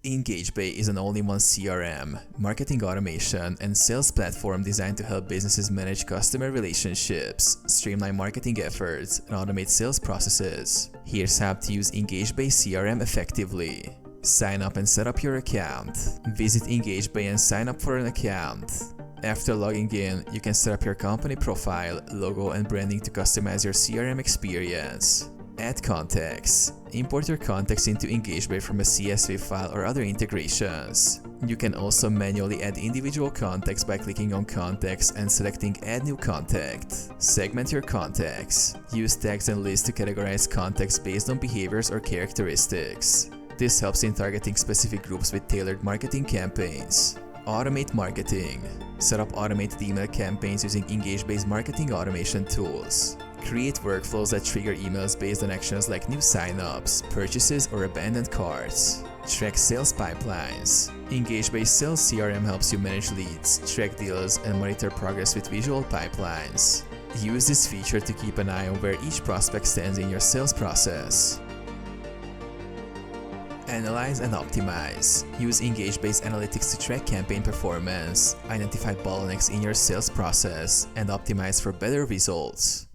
EngageBay is an all-in-one CRM, marketing automation, and sales platform designed to help businesses manage customer relationships, streamline marketing efforts, and automate sales processes. Here's how to use EngageBay CRM effectively. Sign up and set up your account. Visit EngageBay and sign up for an account. After logging in, you can set up your company profile, logo, and branding to customize your CRM experience. Add contacts. Import your contacts into EngageBay from a CSV file or other integrations. You can also manually add individual contacts by clicking on Contacts and selecting Add New Contact. Segment your contacts. Use tags and lists to categorize contacts based on behaviors or characteristics. This helps in targeting specific groups with tailored marketing campaigns. Automate marketing. Set up automated email campaigns using EngageBay's marketing automation tools. Create workflows that trigger emails based on actions like new signups, purchases, or abandoned carts. Track sales pipelines. EngageBay's Sales CRM helps you manage leads, track deals, and monitor progress with visual pipelines. Use this feature to keep an eye on where each prospect stands in your sales process. Analyze and optimize. Use EngageBay's analytics to track campaign performance, identify bottlenecks in your sales process, and optimize for better results.